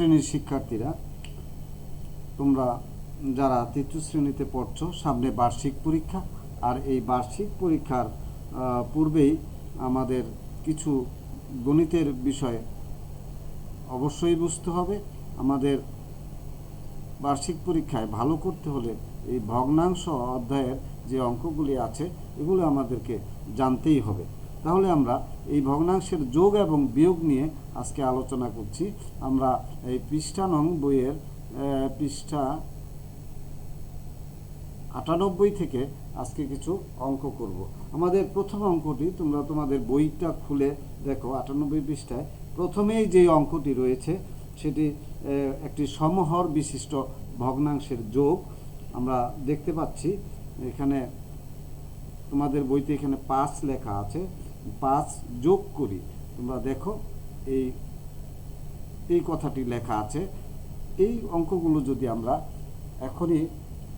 শ্রেণীর শিক্ষার্থীরা, তোমরা যারা তৃতীয় শ্রেণীতে পড়ছো, সামনে বার্ষিক পরীক্ষা। আর এই বার্ষিক পরীক্ষার পূর্বেই আমাদের কিছু গণিতের বিষয় অবশ্যই বুঝতে হবে। আমাদের বার্ষিক পরীক্ষায় ভালো করতে হলে এই ভগ্নাংশ অধ্যায়ের যে অঙ্কগুলি আছে এগুলো আমাদেরকে জানতেই হবে। তাহলে আমরা এই ভগ্নাংশের যোগ এবং বিয়োগ নিয়ে আজকে আলোচনা করছি। আমরা এই পৃষ্ঠা নং বইয়ের পৃষ্ঠা 98 থেকে আজকে কিছু অঙ্ক করব। আমাদের প্রথম অঙ্কটি তোমরা তোমাদের বইটা খুলে দেখো, 98 পৃষ্ঠায় প্রথমেই যে অঙ্কটি রয়েছে সেটি একটি সমহর বিশিষ্ট ভগ্নাংশের যোগ। আমরা দেখতে পাচ্ছি এখানে তোমাদের বইতে এখানে 5 লেখা আছে, 5 যোগ করি। তোমরা দেখো এই কথাটি লেখা আছে। এই অঙ্কগুলো যদি আমরা এখনই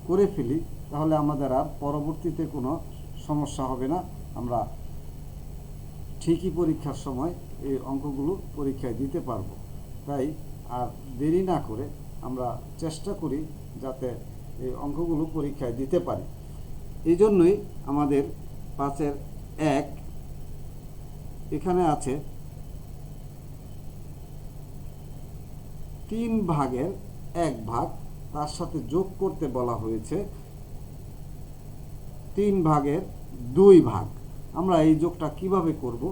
করে ফেলি তাহলে আমাদের আর পরবর্তীতে কোনো সমস্যা হবে না। আমরা ঠিকই পরীক্ষার সময় এই অঙ্কগুলো পরীক্ষায় দিতে পারবো। তাই আর দেরি না করে আমরা চেষ্টা করি যাতে এই অঙ্কগুলো পরীক্ষায় দিতে পারি। এই জন্যই আমাদের 5-এর 1 এখানে আছে 3 ভাগের 1 ভাগ, তার সাথে যোগ করতে বলা হয়েছে 3 ভাগের 2 ভাগ। আমরা এই যোগটা কিভাবে করব?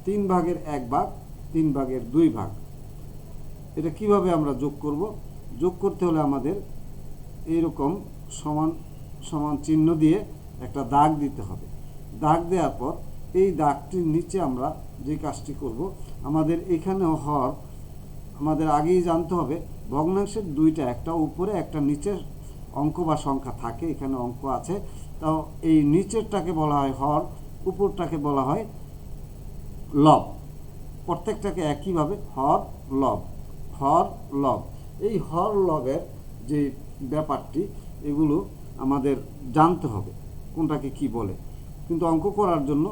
3 ভাগের 1 ভাগ, 3 ভাগের 2 ভাগ, এটা কিভাবে আমরা যোগ করব? যোগ করতে হলে আমাদের এইরকম সমান সমান চিহ্ন দিয়ে একটা দাগ দিতে হবে। দাগ দেওয়ার পর এই দাগটির নিচে আমরা যে কাজটি করব, আমাদের এখানেও হর আমাদের আগেই জানতে হবে। ভগ্নাংশের দুইটা, একটা উপরে একটা নিচের অঙ্ক বা সংখ্যা থাকে। এখানে অঙ্ক আছে, তাও এই নিচেরটাকে বলা হয় হর, উপরটাকে বলা হয় লব। প্রত্যেকটাকে একইভাবে হর লব, হর লব। এই হর লবের যে ব্যাপারটি, এগুলো আমাদের জানতে হবে কোনটাকে কি বলে। কিন্তু অঙ্ক করার জন্য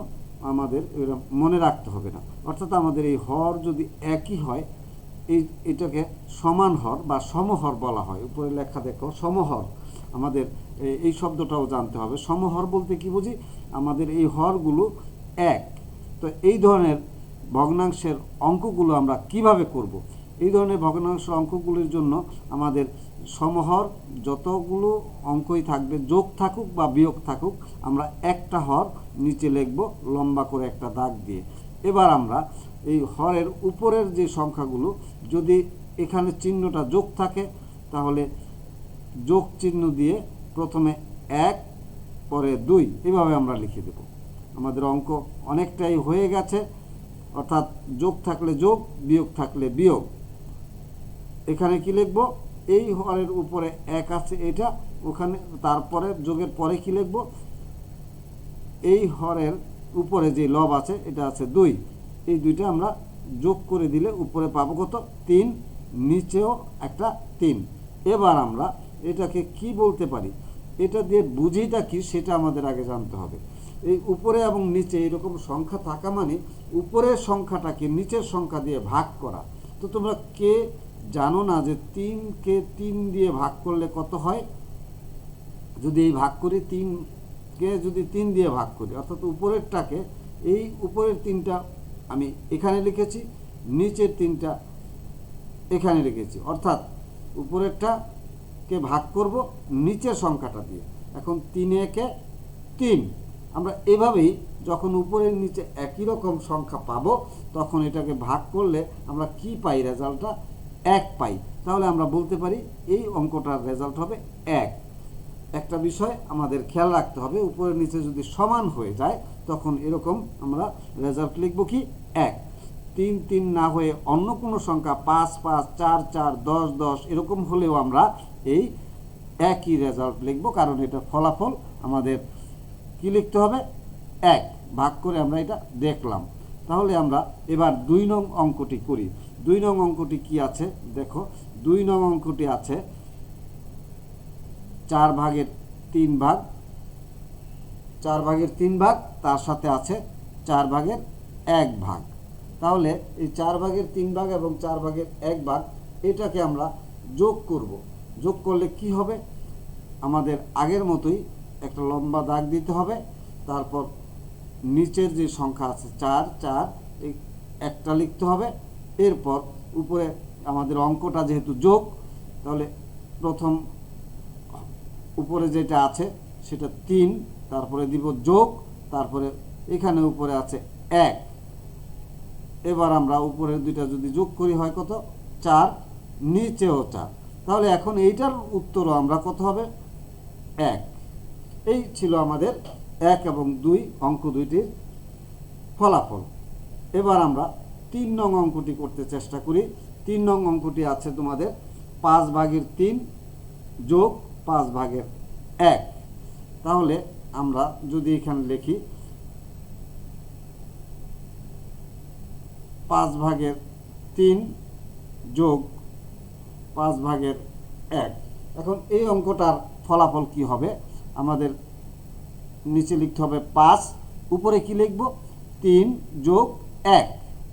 আমাদের এটা মনে রাখতে হবে না। অর্থাৎ আমাদের এই হর যদি একই হয়, এটাকে সমান হর বা সমহর বলা হয়। উপরে লেখা দেখো সমহর। আমাদের এই শব্দটাও জানতে হবে। সমহর বলতে কি বুঝি? আমাদের এই হরগুলো এক। তো এই ধরনের ভগ্নাংশের অঙ্কগুলো আমরা কিভাবে করব? এই ধরনের ভগ্নাংশের অঙ্কগুলির জন্য আমাদের সমহর যতগুলো অঙ্কই থাকবে, যোগ থাকুক বা বিয়োগ থাকুক, আমরা একটা হর নিচে লিখব লম্বা করে একটা দাগ দিয়ে। এবার আমরা এই হরের উপরের যে সংখ্যাগুলো, যদি এখানে চিহ্নটা যোগ থাকে তাহলে যোগ চিহ্ন দিয়ে প্রথমে 1, পরে 2, এভাবে আমরা লিখে দেব। আমাদের অঙ্ক অনেকটাই হয়ে গেছে। অর্থাৎ যোগ থাকলে যোগ, বিয়োগ থাকলে বিয়োগ। এখানে কি লিখব? এই হরের উপরে 1 আছে, এটা ওখানে, তারপরে যোগের পরে কি লিখব? এই হরের উপরে যে লব আছে এটা আছে 2, এই দুইটা আমরা যোগ করে দিলে উপরে পাবো কত? 3, নিচেও একটা 3। এবার আমরা এটাকে কি বলতে পারি? এটা দিয়ে বুঝিটা কি সেটা আমাদের আগে জানতে হবে। এই উপরে এবং নিচে এরকম সংখ্যা থাকা মানে উপরের সংখ্যাটাকে নিচের সংখ্যা দিয়ে ভাগ করা। তো তোমরা কে জানো না যে 3কে 3 দিয়ে ভাগ করলে কত হয়? যদি এই ভাগ করি, 3কে যদি 3 দিয়ে ভাগ করি, অর্থাৎ উপরেরটাকে, এই উপরের 3টা আমি এখানে লিখেছি, নিচের 3টা এখানে লিখেছি। অর্থাৎ উপরেরটাকে ভাগ করব নিচের সংখ্যাটা দিয়ে। এখন 3 × 3। আমরা এভাবেই যখন উপরের নিচে একই রকম সংখ্যা পাবো, তখন এটাকে ভাগ করলে আমরা কি পাই? রেজাল্টটা 1 পাই। তাহলে আমরা বলতে পারি এই অঙ্কটার রেজাল্ট হবে 1। একটা বিষয় আমাদের খেয়াল রাখতে হবে, উপরের নিচে যদি সমান হয়ে যায় তখন এরকম আমরা রেজাল্ট লিখব কি? 1। 3 3 না হয়ে অন্য কোনো সংখ্যা 5 5, 4 4, 10 10 এরকম হলেও আমরা এই একই রেজাল্ট লিখব, কারণ এটা ফলাফল। আমাদের কি লিখতে হবে? 1 ভাগ করে আমরা এটা দেখলাম। তাহলে আমরা এবার 2 নং অঙ্কটি করি। 2 নং অঙ্কটি কি আছে দেখো। 2 নং অঙ্কটি আছে 4 ভাগের 3 ভাগ, 4 ভাগের 3 ভাগ, তার সাথে আছে 4 ভাগের 1 ভাগ। তাহলে এই 4 ভাগের 3 ভাগ এবং 4 ভাগের 1 ভাগ এটাকে আমরা যোগ করব। যোগ করলে কি হবে, আমাদের আগের মতোই একটা লম্বা দাগ দিতে হবে, তারপর নিচের যে সংখ্যা আছে 4 4 এই একটা লিখতে হবে, এরপর উপরে আমাদের অঙ্কটা যেহেতু যোগ, তাহলে প্রথম উপরে যেটা আছে সেটা 3, তারপরে দিব যোগ, তারপরে এখানে উপরে আছে 1। এবার আমরা উপরের দুইটা যদি যোগ করি হয় কত, 4, নিচেও 4। তাহলে এখন এইটার উত্তরও আমরা কত হবে, 1। এই ছিল আমাদের 1 এবং 2 অঙ্ক দুইটির ফলাফল। এবার আমরা 3 নং অঙ্কটি করতে চেষ্টা করি। 3 নং অঙ্কটি আছে তোমাদের 5/3 যোগ 5/1। তাহলে আমরা যদি এখানে লিখি 5/3 যোগ 5/1। এখন এই অঙ্কটার ফলাফল কি হবে, আমাদের নিচে লিখতে হবে 5, উপরে কি লিখব, 3 যোগ 1,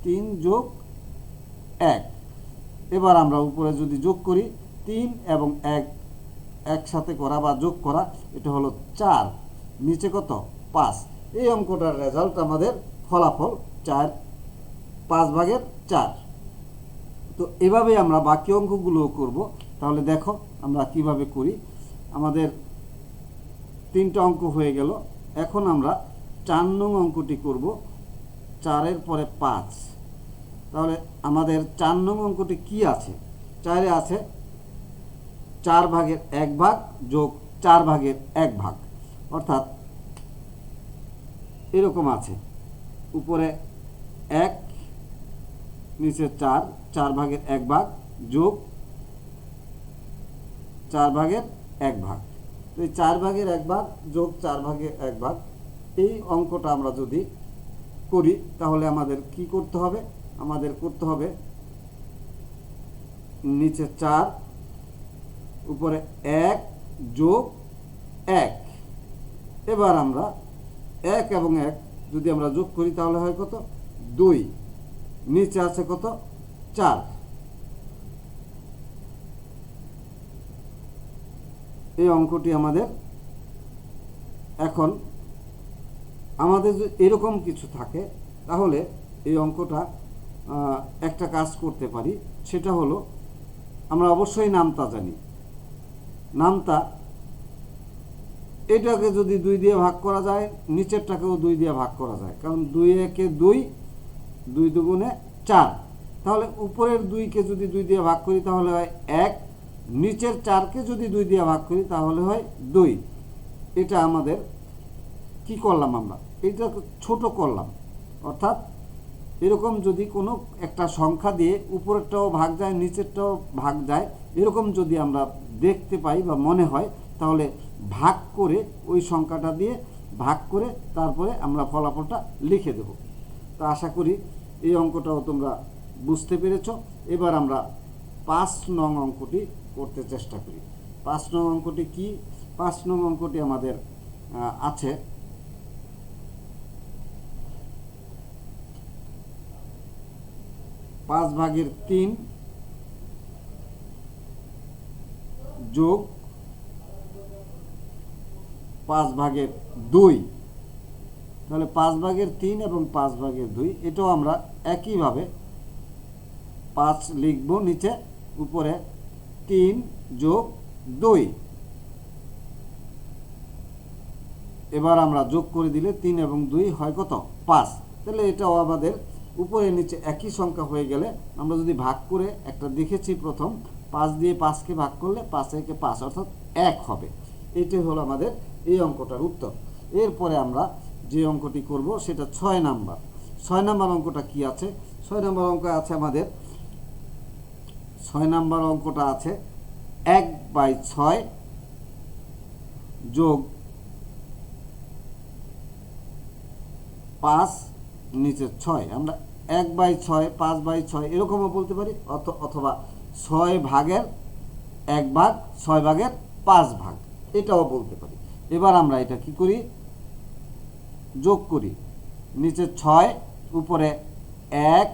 3 যোগ 1। এবার আমরা উপরে যদি যোগ করি 3 এবং 1 একসাথে করা বা যোগ করা, এটা হলো 4, নিচে কত, 5। এই অঙ্কটার রেজাল্ট আমাদের ফলাফল 4, 5/4। তো এভাবে আমরা বাকি অঙ্কগুলোও করব। তাহলে দেখো আমরা কিভাবে করি। আমাদের 3টা অঙ্ক হয়ে গেল। এখন আমরা 4 নং অঙ্কটি করব, 4-এর পরে 5। তাহলে আমাদের 4 নং অঙ্কটি কি আছে, 4-এ আছে 4/1 যোগ 4/1, অর্থাৎ এরকম আছে, উপরে 1, নিচে 4, 4/1 যোগ 4/1। তো এই 4/1 যোগ 4/1, এই অঙ্কটা আমরা যদি করি তাহলে আমাদের কি করতে হবে, আমাদের করতে হবে নিচে 4, উপরে 1 যোগ 1। এবার আমরা 1 এবং 1 যদি আমরা যোগ করি তাহলে হয় কত, 2, নিচে আছে কত, 4। এই অঙ্কটি আমাদের, এখন আমাদের যদি এরকম কিছু থাকে তাহলে এই অঙ্কটা একটা কাজ করতে পারি, সেটা হলো আমরা অবশ্যই নামতা জানি। নামতা এটাকে যদি 2 দিয়ে ভাগ করা যায়, নিচেরটাকেও 2 দিয়ে ভাগ করা যায়, কারণ 2 একে 2, 2 দুগুণে 4। তাহলে উপরের 2কে যদি 2 দিয়ে ভাগ করি তাহলে হয় 1, নিচের 4কে যদি 2 দিয়ে ভাগ করি তাহলে হয় 2। এটা আমাদের কি করলাম, আমরা এটা ছোট করলাম। অর্থাৎ এরকম যদি কোনো একটা সংখ্যা দিয়ে উপরেরটাও ভাগ যায়, নিচেরটাও ভাগ যায়, এরকম যদি আমরা দেখতে পাই বা মনে হয়, তাহলে ভাগ করে ওই সংখ্যাটা দিয়ে ভাগ করে তারপরে আমরা ফলাফলটা লিখে দেব। তো আশা করি এই অঙ্কটাও তোমরা বুঝতে পেরেছ। এবার আমরা 5 নং অঙ্কটি করতে চেষ্টা করি। 5 নং অঙ্কটি কি, 5 নং অঙ্কটি আমাদের আছে 5/3 যোগ 5/2। তাহলে 5/3 এবং 5/2, এটাও আমরা একইভাবে 5 লিখব নিচে, উপরে 3 যোগ 2। এবার আমরা যোগ করে দিলে 3 এবং 2 হয় কত, 5। তাহলে এটাও আমাদের উপরে নিচে একই সংখ্যা হয়ে গেলে আমরা যদি ভাগ করে একটা দেখেছি, প্রথম 5 দিয়ে 5কে ভাগ করলে 5 একে 5, অর্থাৎ 1 হবে। এটাই হলো আমাদের এই অঙ্কটার উত্তর। এরপরে আমরা যে অঙ্কটি করব সেটা 6 নাম্বার। 6 নাম্বার অঙ্কটা কি আছে, 6 নাম্বার অঙ্ক আছে আমাদের, 6 নাম্বার অঙ্কটা আছে 1/6 যোগ 5, নিচে 6। আমরা 1/6, 5/6 এরকমও বলতে পারি, অথবা 6/1, 6/5, এটাও বলতে পারি। এবার আমরা এটা কি করি, যোগ করি, নিচে 6, উপরে 1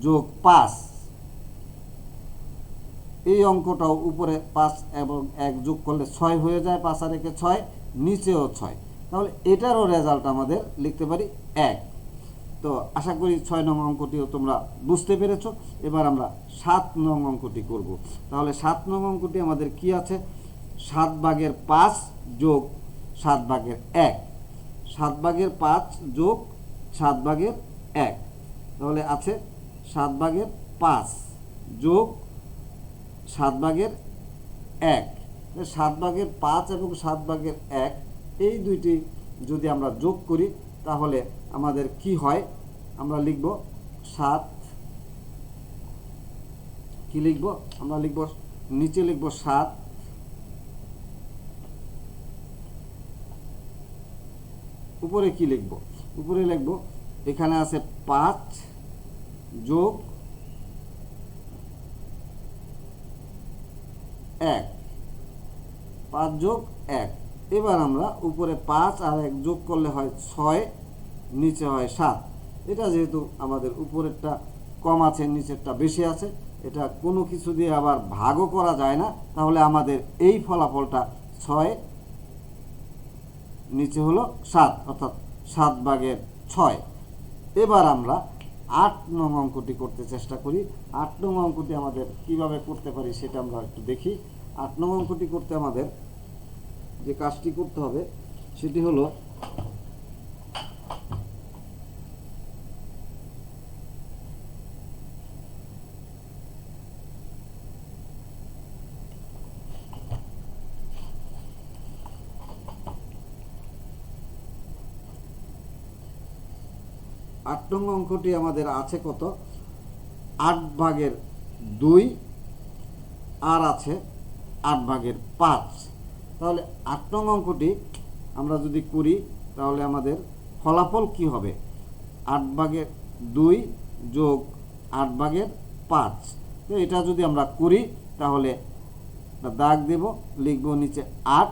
যোগ 5। এই অঙ্কটাও উপরে 5 এবং 1 যোগ করলে 6 হয়ে যায়, 5 আর 1 6, নিচেও 6। তাহলে এটারও রেজাল্ট আমাদের লিখতে পারি 1। তো আশা করি 6 নং অঙ্কটিও তোমরা বুঝতে পেরেছো। এবার আমরা 7 নং অঙ্কটি করব। তাহলে 7 নং অঙ্কটি আমাদের কি আছে? 7/5 যোগ 7/1, 7/5 যোগ 7/1। তাহলে আছে 7/5 যোগ 7/1। 7/5 এবং 7/1 এই দুইটি যদি আমরা যোগ করি তাহলে আমাদের কি হয়? আমরা লিখব 7, কি লিখব? আমরা লিখব, নিচে লিখব 7, উপরে কি লিখব? উপরে লিখব, এখানে আছে 5 যোগ 1, 5 যোগ 1। এবার আমরা উপরে 5 আর 1 যোগ করলে হয় 6, নিচে হয় 7। এটা যেহেতু আমাদের উপরেরটা কম আছে, নিচেরটা বেশি আছে, এটা কোনো কিছু দিয়ে আবার ভাগও করা যায় না, তাহলে আমাদের এই ফলাফলটা 6, নিচে হলো 7, অর্থাৎ 7/6। এবার আমরা 8 নং অঙ্কটি করতে চেষ্টা করি। 8 নং অঙ্কটি আমাদের কিভাবে করতে পারি সেটা আমরা একটু দেখি। 8 নং অঙ্কটি করতে আমাদের যে কাজটি করতে হবে সেটি হলো, আট নং অঙ্কটি আমাদের আছে কত? 8/2 আর আছে 8/5। তাহলে 8 নং অঙ্কটি আমরা যদি করি তাহলে আমাদের ফলাফল কি হবে? 8/2 যোগ 8/5। তো এটা যদি আমরা করি তাহলে দাগ দেব, লিখব নিচে 8,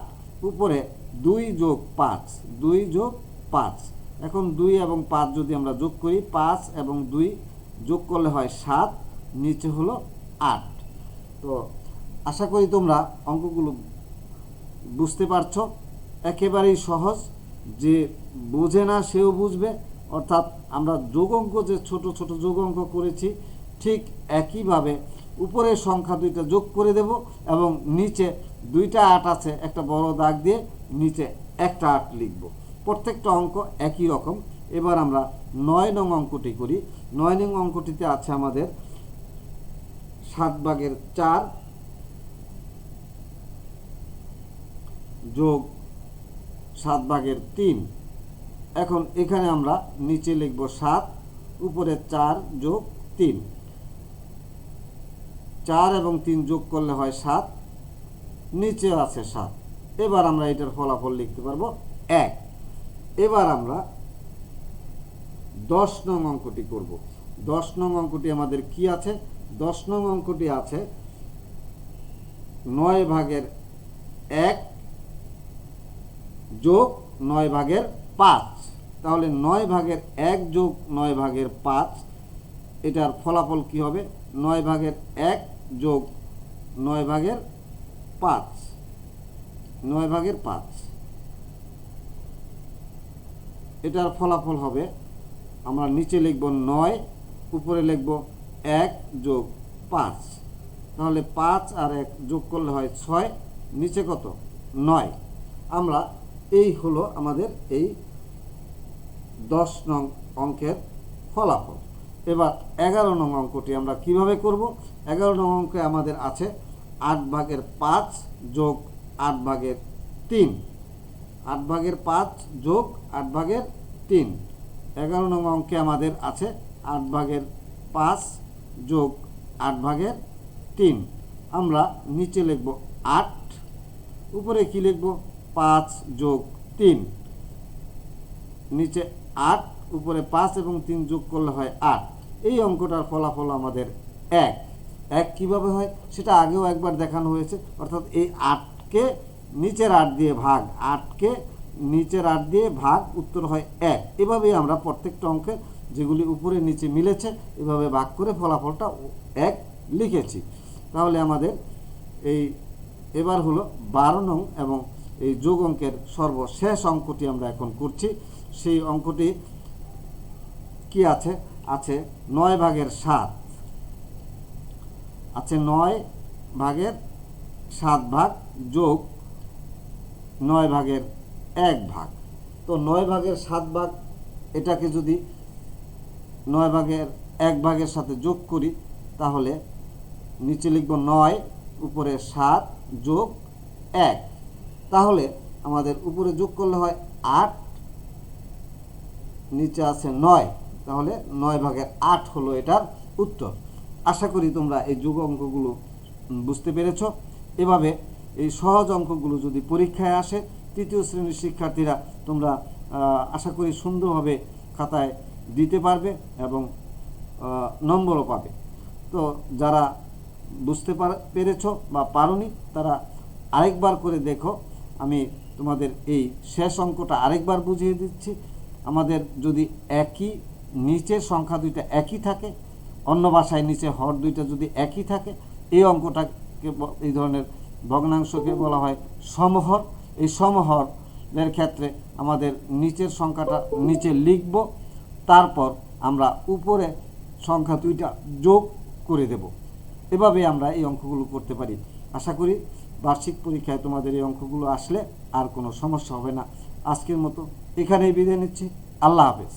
উপরে 2 যোগ 5, 2 যোগ 5। এখন 2 এবং 5 যদি আমরা যোগ করি, 5 এবং 2 যোগ করলে হয় 7, নিচে হলো 8। তো আশা করি তোমরা অঙ্কগুলো বুঝতে পারছো। একেবারেই সহজ, যে বোঝে না সেও বুঝবে। অর্থাৎ আমরা যোগ অঙ্ক যে ছোট ছোট যোগ অঙ্ক করেছি, ঠিক একইভাবে উপরের সংখ্যা 2টা যোগ করে দেব এবং নিচে 2টা 8 আছে, একটা বড় দাগ দিয়ে নিচে একটা 8 লিখব। প্রত্যেকটা অঙ্ক একই রকম। এবার আমরা 9 নং অঙ্কটি করি। 9 নং অঙ্কটিতে আছে আমাদের 7/4 যোগ 7/3। এখন এখানে আমরা নিচে লিখব 7, উপরে 4 যোগ 3, 4 এবং 3 যোগ করলে হয় 7, নিচে আছে 7। এবার আমরা এটার ফলাফল লিখতে পারবো 1। এবার আমরা 10 নং অঙ্কটি করব। 10 নং অঙ্কটি আমাদের কি আছে? 10 নং অঙ্কটি আছে 9/1 যোগ 9/5। তাহলে 9/1 যোগ 9/5, এটার ফলাফল কি হবে? 9/1 যোগ 9/5, 9/5। এটার ফলাফল হবে, আমরা নিচে লিখব 9, উপরে লিখব 1 যোগ 5। তাহলে 5 আর 1 যোগ করলে হয় 6, নিচে কত? 9। আমরা এই হলো আমাদের এই 10 নং অঙ্কের ফলাফল। এবার 11 নং অঙ্কটি আমরা কিভাবে করব? 11 নং অঙ্কে আমাদের আছে 8/5 যোগ 8/3, 8/5 যোগ 8/3। 11 নং অঙ্কে আমাদের আছে 8/5 যোগ 8/3। আমরা নিচে লিখব 8, উপরে কি লিখব? 5 যোগ 3, নিচে 8, উপরে 5 এবং 3 যোগ করলে হয় 8। এই অঙ্কটার ফলাফল আমাদের 1। 1 কিভাবে হয় সেটা আগেও একবার দেখানো হয়েছে। অর্থাৎ এই 8কে নিচের 8 দিয়ে ভাগ, 8কে নিচের 8 দিয়ে ভাগ, উত্তর হয় 1। এভাবেই আমরা প্রত্যেকটা অঙ্কে যেগুলি উপরে নিচে মিলেছে এভাবে ভাগ করে ফলাফলটা 1 লিখেছি। তাহলে আমাদের এই এবার হলো 12 নং এবং এই যোগ অঙ্কের সর্বশেষ অঙ্কটি আমরা এখন করছি। সেই অঙ্কটি কি আছে? আছে 9 ভাগের 7, আছে 9 ভাগের 7 ভাগ যোগ 9 ভাগের 1 ভাগ। তো 9 ভাগের 7 ভাগ এটাকে যদি 9 ভাগের 1 ভাগের সাথে যোগ করি তাহলে নিচে লিখব 9, উপরে 7 যোগ 1। তাহলে আমাদের উপরে যোগ করলে হয় 8, নিচে আছে 9, তাহলে 9 ভাগের 8 হলো এটার উত্তর। আশা করি তোমরা এই যোগ অঙ্কগুলো বুঝতে পেরেছ। এভাবে এই সহজ অঙ্কগুলো যদি পরীক্ষায় আসে, তৃতীয় শ্রেণীর শিক্ষার্থীরা তোমরা আশা করি সুন্দরভাবে খাতায় দিতে পারবে এবং নম্বরও পাবে। তো যারা বুঝতে পেরেছ বা পারোনি তারা আরেকবার করে দেখো। আমি তোমাদের এই শেষ অঙ্কটা আরেকবার বুঝিয়ে দিচ্ছি। আমাদের যদি একই নিচের সংখ্যা দুইটা একই থাকে, অন্য ভাষায় নিচে হর দুইটা যদি একই থাকে, এই অঙ্কটাকে এই ধরনের ভগ্নাংশকে বলা হয় সমহর। এই সমহরের ক্ষেত্রে আমাদের নিচের সংখ্যাটা নিচে লিখব, তারপর আমরা উপরে সংখ্যা দুইটা যোগ করে দেব। এভাবে আমরা এই অঙ্কগুলো করতে পারি। আশা করি বার্ষিক পরীক্ষায় তোমাদের এই অঙ্কগুলো আসলে আর কোনো সমস্যা হবে না। আজকের মতো এখানেই বিদায় নিচ্ছি। আল্লাহ হাফেজ।